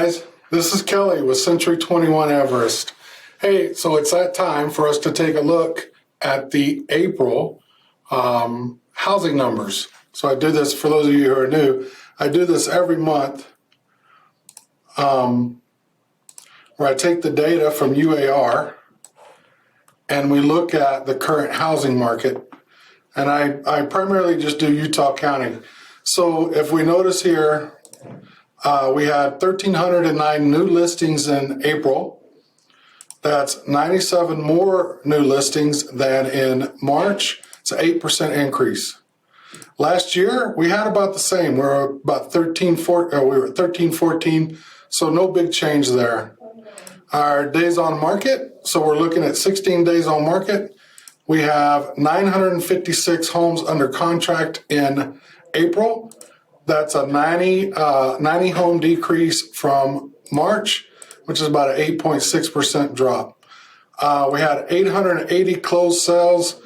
guys, this is Kelly with Century 21 Everest. Hey, so it's that time for us to take a look at the April housing numbers. So I do this, for those of you who are new, I do this every month where I take the data from UAR and we look at the current housing market. And I primarily just do Utah County. So if we notice here, we had 1,309 new listings in April. That's 97 more new listings than in March. It's an 8% increase. Last year, we had about the same. We were about 1314, so no big change there. Our days on market, so we're looking at 16 days on market. We have 956 homes under contract in April. That's a 90 home decrease from March, which is about an 8.6% drop. We had 880 closed sales,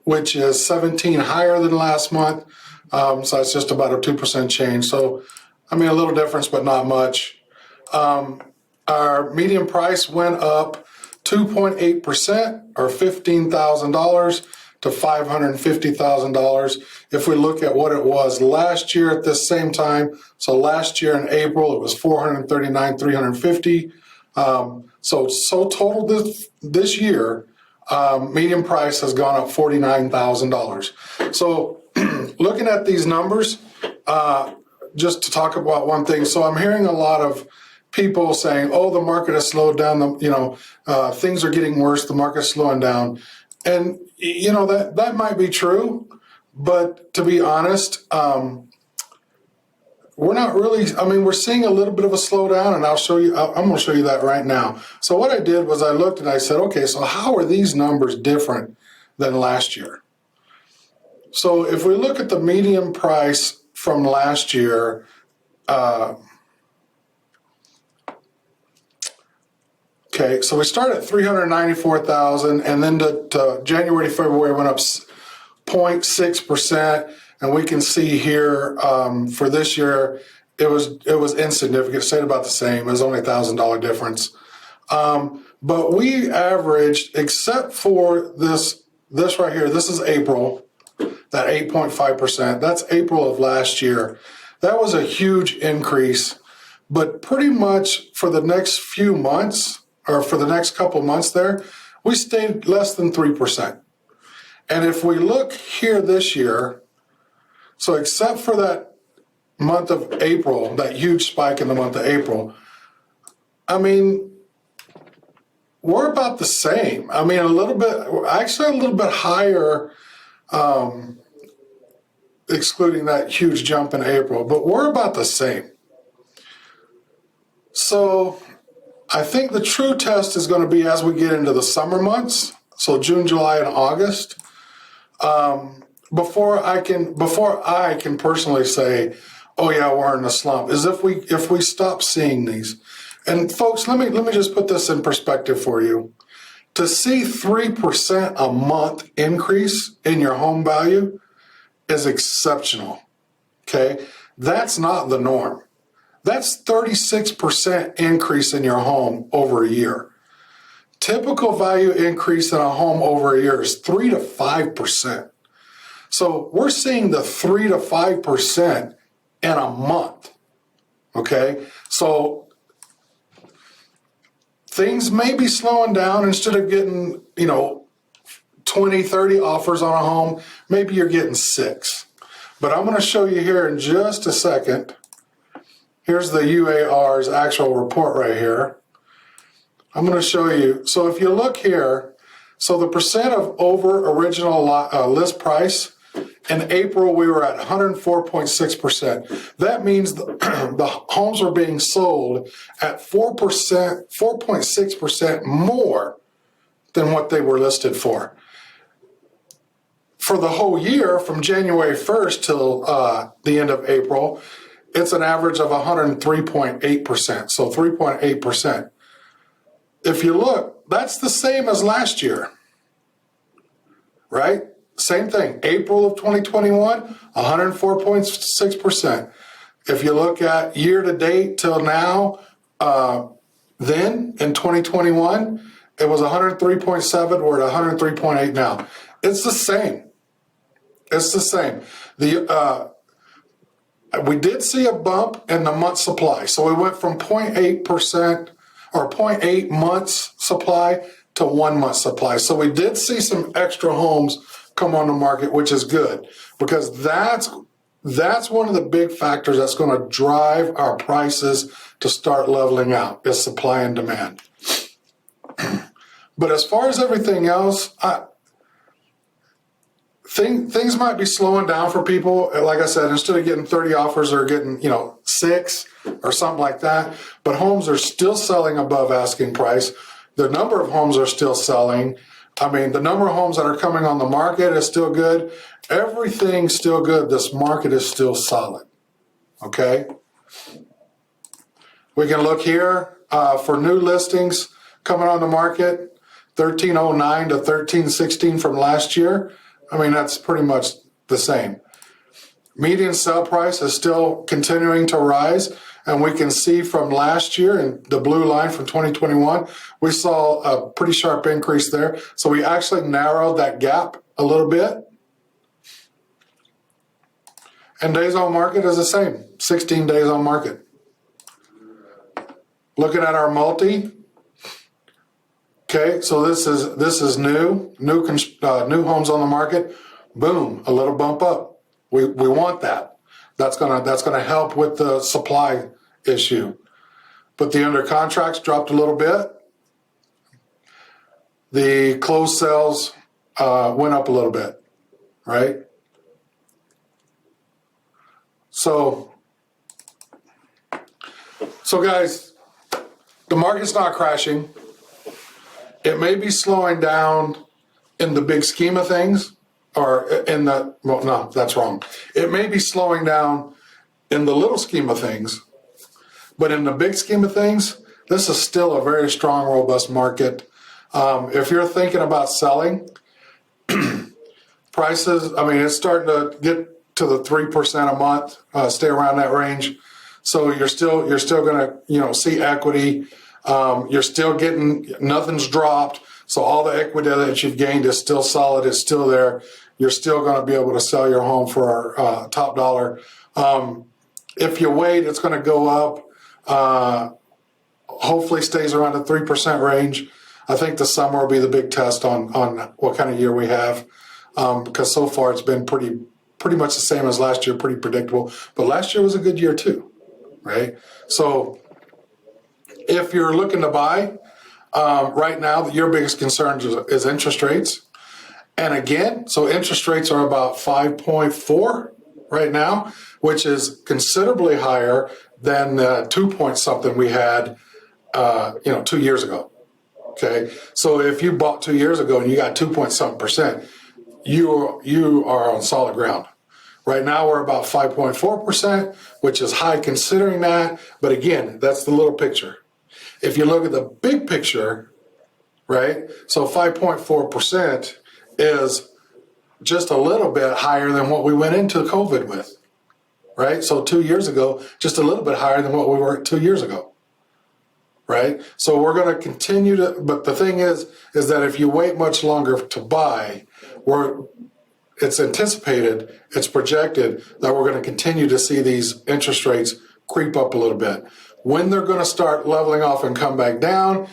which is 17 higher than last month. So that's just about a 2% change. So, I mean, a little difference, but not much. Our median price went up 2.8% or $15,000 to $550,000. If we look at what it was last year at this same time, so last year in April it was $439,350. So total this year, median price has gone up $49,000. So looking at these numbers, just to talk about one thing. So I'm hearing a lot of people saying, "Oh, the market has slowed down. Things are getting worse. The market's slowing down," and that might be true. But to be honest, we're not really. I mean, we're seeing a little bit of a slowdown, and I'll show you. I'm going to show you that right now. So what I did was I looked and I said, "Okay, so how are these numbers different than last year?" So if we look at the median price from last year. Okay, so we start at 394,000, and then to January to February went up 0.6%, and we can see here for this year it was insignificant. It stayed about the same. It was only $1,000 difference, but we averaged, except for this right here. This is April, that 8.5%. That's April of last year. That was a huge increase, but pretty much for the next few months. Or for the next couple months there, we stayed less than 3%. And if we look here this year, so except for that month of April, that huge spike in the month of April, I mean, we're about the same. I mean, a little bit higher, excluding that huge jump in April, but we're about the same. So I think the true test is going to be as we get into the summer months, so June, July, and August. Before I can personally say, "Oh yeah, we're in a slump," is if we stop seeing these. And folks, let me just put this in perspective for you. To see 3% a month increase in your home value is exceptional. Okay, that's not the norm. That's 36% increase in your home over a year. Typical value increase in a home over a year is 3 to 5%. So we're seeing the 3 to 5% in a month. Okay, so things may be slowing down. Instead of getting 20, 30 offers on a home, maybe you're getting 6. But I'm going to show you here in just a second. Here's the UAR's actual report right here. I'm going to show you. So if you look here, so the percent of over original list price, in April we were at 104.6%. That means the homes are being sold at 4.6% more than what they were listed for. For the whole year, from January 1st till the end of April, it's an average of 103.8%, so 3.8%. If you look, that's the same as last year, right? Same thing. April of 2021, 104.6%. If you look at year to date till now, then in 2021, it was 103.7. We're at 103.8 now. It's the same. It's the same. We did see a bump in the month supply. So we went from 0.8% or 0.8 months supply to 1 month supply. So we did see some extra homes come on the market, which is good, because that's one of the big factors that's going to drive our prices to start leveling out, is supply and demand. But as far as everything else, things might be slowing down for people. Like I said, instead of getting 30 offers, they're getting 6 or something like that. But homes are still selling above asking price. The number of homes are still selling. I mean, the number of homes that are coming on the market is still good. Everything's still good. This market is still solid. Okay? We can look here for new listings coming on the market, 1309 to 1316 from last year. I mean, that's pretty much the same. Median sale price is still continuing to rise, and we can see from last year in the blue line from 2021, we saw a pretty sharp increase there. So we actually narrowed that gap a little bit. And days on market is the same, 16 days on market. Looking at our multi, okay, so this is new homes on the market. Boom, a little bump up. We want that. That's gonna help with the supply issue. But the under contracts dropped a little bit. The closed sales went up a little bit, right? So guys, the market's not crashing. It may be slowing down in the big scheme of things, or no, that's wrong. It may be slowing down in the little scheme of things, but in the big scheme of things, this is still a very strong, robust market. If you're thinking about selling, prices, I mean, it's starting to get to the 3% a month, stay around that range. So you're still going to, see equity. You're still getting, nothing's dropped. So all the equity that you've gained is still solid. It's still there. You're still going to be able to sell your home for top dollar. If you wait, it's going to go up. Hopefully stays around the 3% range. I think the summer will be the big test on what kind of year we have. Because so far it's been pretty much the same as last year, pretty predictable. But last year was a good year too, right? So if you're looking to buy, right now, your biggest concern is interest rates. And again, so interest rates are about 5.4 right now, which is considerably higher than the 2 point something we had, 2 years ago. Okay, so if you bought 2 years ago and you got 2 point something percent, you are on solid ground. Right now we're about 5.4%, which is high considering that. But again, that's the little picture. If you look at the big picture, right? So 5.4% is just a little bit higher than what we went into COVID with, right? So 2 years ago, just a little bit higher than what we were 2 years ago, right? So we're going to continue to, but the thing is that if you wait much longer to buy, it's anticipated, it's projected that we're going to continue to see these interest rates creep up a little bit. When they're going to start leveling off and come back down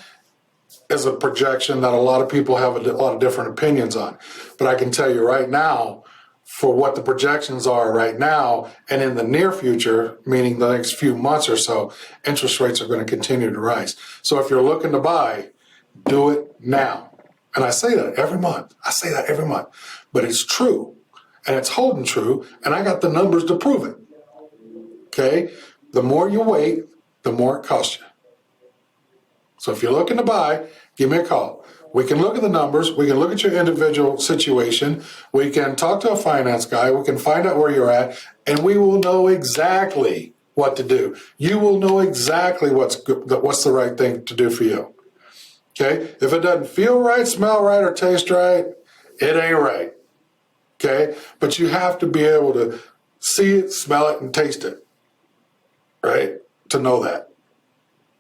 is a projection that a lot of people have a lot of different opinions on. But I can tell you right now, for what the projections are right now and in the near future, meaning the next few months or so, interest rates are going to continue to rise. So if you're looking to buy, do it now. And I say that every month. But it's true, and it's holding true, and I got the numbers to prove it. Okay? The more you wait, the more it costs you. So if you're looking to buy, give me a call. We can look at the numbers. We can look at your individual situation. We can talk to a finance guy. We can find out where you're at, and we will know exactly what to do. You will know exactly what's the right thing to do for you. Okay? If it doesn't feel right, smell right, or taste right, it ain't right. Okay? But you have to be able to see it, smell it, and taste it. right? To know that.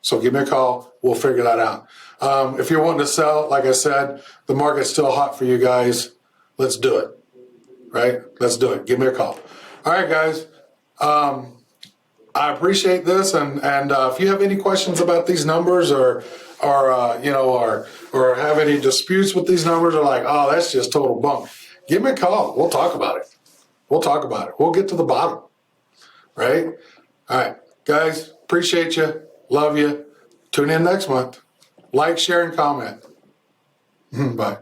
So give me a call. We'll figure that out. If you're wanting to sell, like I said, the market's still hot for you guys. Let's do it, right? Let's do it. Give me a call. All right, guys. I appreciate this, and if you have any questions about these numbers, or have any disputes with these numbers, or like, oh, that's just total bunk, give me a call. We'll talk about it. We'll get to the bottom, right? All right, guys. Appreciate you. Love you. Tune in next month. Like, share, and comment. Bye.